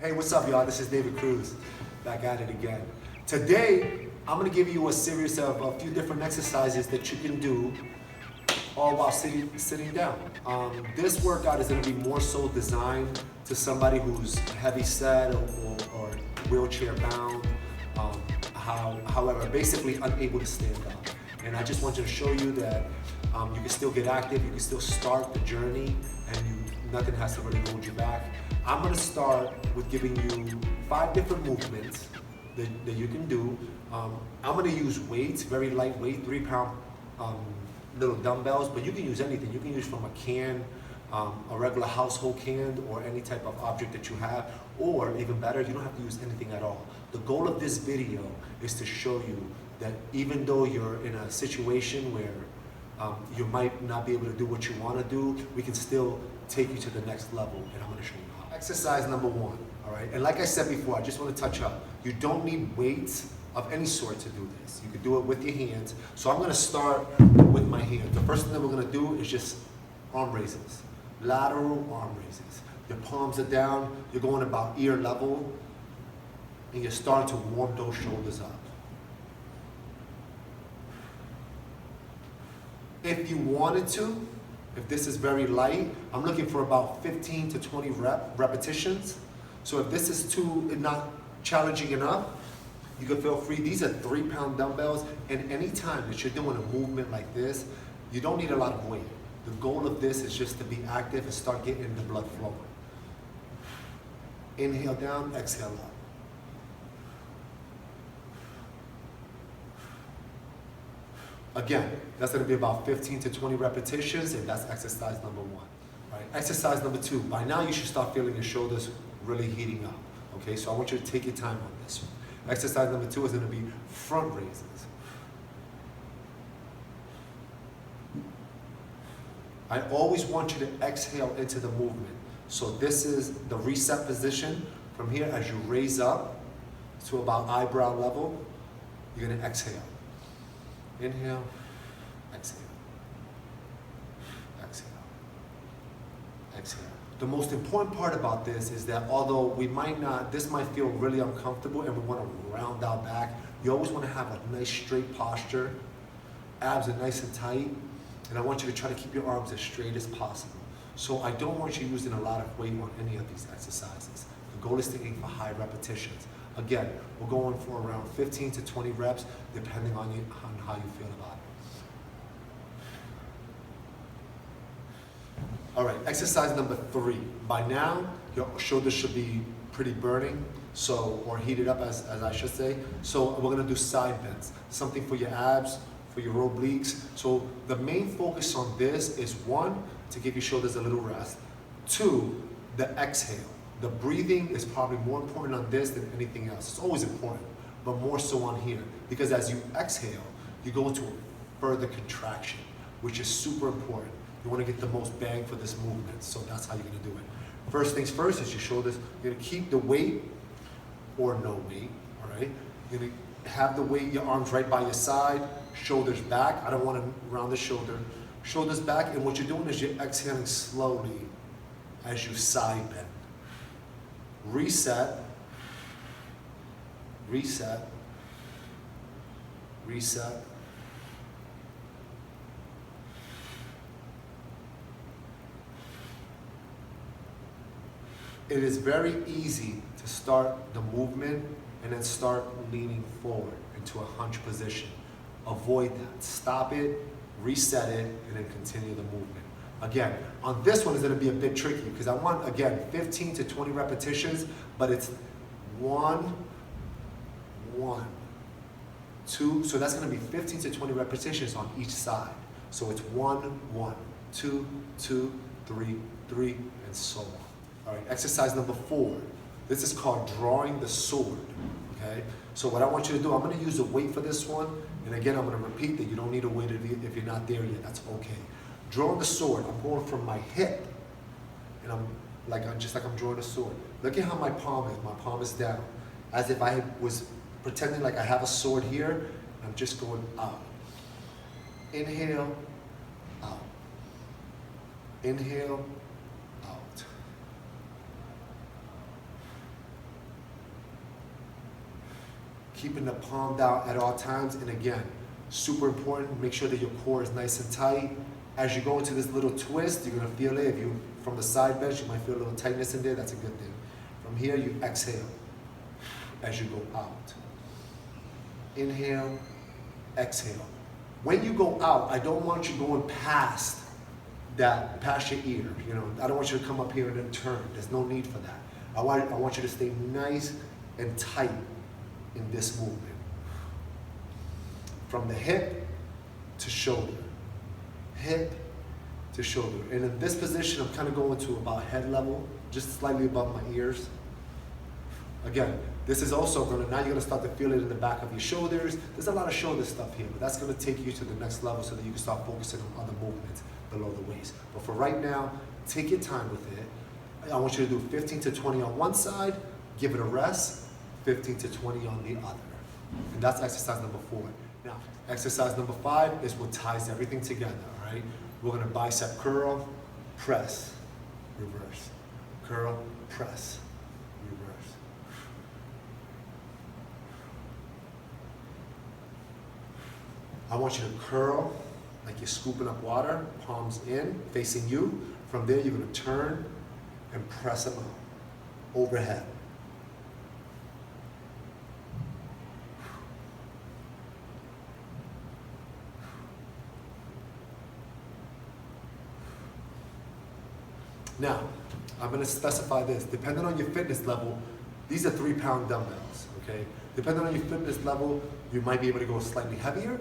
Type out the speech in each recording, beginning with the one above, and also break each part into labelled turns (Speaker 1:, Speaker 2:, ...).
Speaker 1: Hey, what's up, y'all? This is David Cruz, back at it again. Today, I'm gonna give you a series of a few different exercises that you can do all while sitting down. This workout is gonna be more so designed to somebody who's heavy set or wheelchair bound, however, basically unable to stand up. And I just want to show you that you can still get active, you can still start the journey, and nothing has to really hold you back. I'm gonna start with giving you 5 different movements that you can do. I'm gonna use weights, very lightweight, 3-pound little dumbbells, but you can use anything. You can use from a can, a regular household can, or any type of object that you have, or even better, you don't have to use anything at all. The goal of this video is to show you that even though you're in a situation where you might not be able to do what you want to do, we can still take you to the next level, and I'm going to show you how. Exercise number 1, all right? And like I said before, I just want to touch up. You don't need weights of any sort to do this. You can do it with your hands. So I'm going to start with my hands. The first thing that we're going to do is just arm raises, lateral arm raises. Your palms are down, you're going about ear level, and you're starting to warm those shoulders up. If you wanted to, if this is very light, I'm looking for about 15 to 20 repetitions. So if this is not challenging enough, you can feel free. These are 3-pound dumbbells, and anytime that you're doing a movement like this, you don't need a lot of weight. The goal of this is just to be active and start getting the blood flowing. Inhale down, exhale up. Again, that's going to be about 15 to 20 repetitions, and that's exercise number 1. Right? Exercise number 2. By now, you should start feeling your shoulders really heating up. Okay, so I want you to take your time on this one. Exercise number 2 is going to be front raises. I always want you to exhale into the movement. So this is the reset position. From here, as you raise up to about eyebrow level, you're going to exhale. Inhale, exhale, exhale, exhale. The most important part about this is that although this might feel really uncomfortable and we want to round our back, you always want to have a nice straight posture, abs are nice and tight, and I want you to try to keep your arms as straight as possible. So I don't want you using a lot of weight on any of these exercises. The goal is to aim for high repetitions. Again, we're going for around 15 to 20 reps, depending on how you feel about it. All right, exercise number 3. By now, your shoulders should be pretty burning, or heated up, as I should say. So we're gonna do side bends, something for your abs, for your obliques. So the main focus on this is 1, to give your shoulders a little rest. 2, the exhale. The breathing is probably more important on this than anything else. It's always important, but more so on here. Because as you exhale, you go into a further contraction, which is super important. You want to get the most bang for this movement, so that's how you're going to do it. First things first is your shoulders. You're going to keep the weight or no weight, all right? You're going to have the weight, your arms right by your side, shoulders back. I don't want to round the shoulder. Shoulders back, and what you're doing is you're exhaling slowly as you side bend. Reset, reset, reset. It is very easy to start the movement and then start leaning forward into a hunch position. Avoid that. Stop it, reset it, and then continue the movement. Again, on this one is going to be a bit tricky because I want, again, 15 to 20 repetitions, but it's 1, 1, 2. So that's going to be 15 to 20 repetitions on each side. So it's 1, 1, 2, 2, 3, 3, and so on. All right, exercise number 4. This is called drawing the sword, okay? So what I want you to do, I'm going to use a weight for this one, and again, I'm going to repeat that you don't need a weight if you're not there yet. That's okay. Drawing the sword, I'm going from my hip, and I'm just like I'm drawing a sword. Look at how my palm is. My palm is down, as if I was pretending like I have a sword here, and I'm just going out. Inhale, out. Inhale, out. keeping the palm down at all times. And again, super important, make sure that your core is nice and tight. As you go into this little twist, you're gonna feel it. If you, from the side bench, you might feel a little tightness in there, that's a good thing. From here, you exhale as you go out. Inhale, exhale. When you go out, I don't want you going past your ear. You know, I don't want you to come up here and then turn. There's no need for that. I want you to stay nice and tight in this movement. From the hip to shoulder. Hip to shoulder. And in this position, I'm kind of going to about head level, just slightly above my ears. Again, this is also now you're gonna start to feel it in the back of your shoulders. There's a lot of shoulder stuff here, but that's gonna take you to the next level so that you can start focusing on other movements below the waist. But for right now, take your time with it. I want you to do 15 to 20 on one side, give it a rest, 15 to 20 on the other. And that's exercise number 4. Now, exercise number 5 is what ties everything together, all right? We're gonna bicep curl, press, reverse. Curl, press, reverse. I want you to curl like you're scooping up water, palms in, facing you. From there, you're gonna turn and press them out, overhead. Now, I'm gonna specify this. Depending on your fitness level, these are 3-pound dumbbells, okay? Depending on your fitness level, you might be able to go slightly heavier,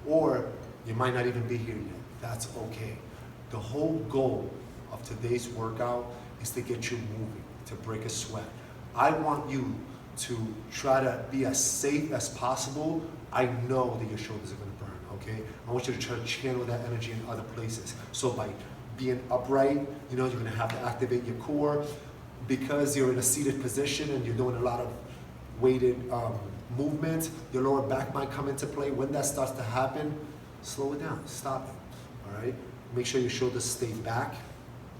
Speaker 1: or you might not even be here yet. That's okay. The whole goal of today's workout is to get you moving, to break a sweat. I want you to try to be as safe as possible. I know that your shoulders are gonna burn, okay? I want you to try to channel that energy in other places. So by being upright, you know, you're gonna have to activate your core. Because you're in a seated position and you're doing a lot of weighted movement, your lower back might come into play. When that starts to happen, slow it down, stop it, all right? Make sure your shoulders stay back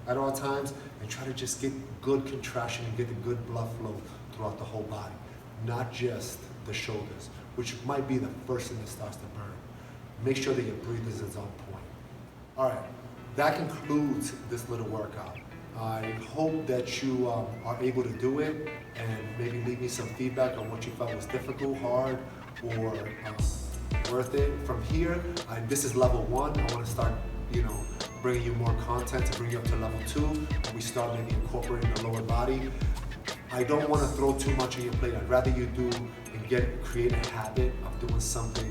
Speaker 1: at all times and try to just get good contraction and get the good blood flow throughout the whole body, not just the shoulders, which might be the first thing that starts to burn. Make sure that your breathing is on point. All right, that concludes this little workout. I hope that you are able to do it and maybe leave me some feedback on what you felt was difficult, hard, or worth it. From here, this is level 1. I want to start, bringing you more content to bring you up to level 2. We start maybe incorporating the lower body. I don't want to throw too much on your plate. I'd rather you do and create a habit of doing something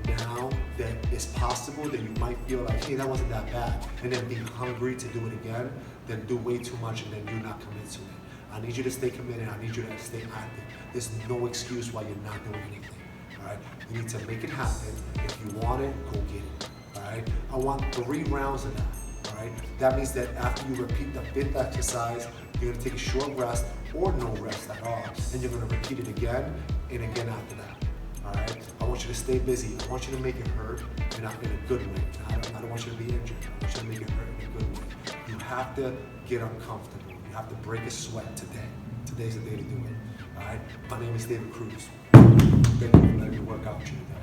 Speaker 1: now that is possible, that you might feel like, hey, that wasn't that bad, and then be hungry to do it again, then do way too much and then you not commit to it. I need you to stay committed. I need you to stay active. There's no excuse why you're not doing anything, all right? You need to make it happen. If you want it, go get it, all right? I want 3 rounds of that, all right? That means that after you repeat the 5th exercise, you're gonna take a short rest or no rest at all, and you're gonna repeat it again and again after that. All right? I want you to stay busy. I want you to make it hurt in a good way. I don't want you to be injured. I want you to make it hurt in a good way. You have to get uncomfortable. You have to break a sweat today. Today's the day to do it. All right? My name is David Cruz. Thank you for letting me work out with you today.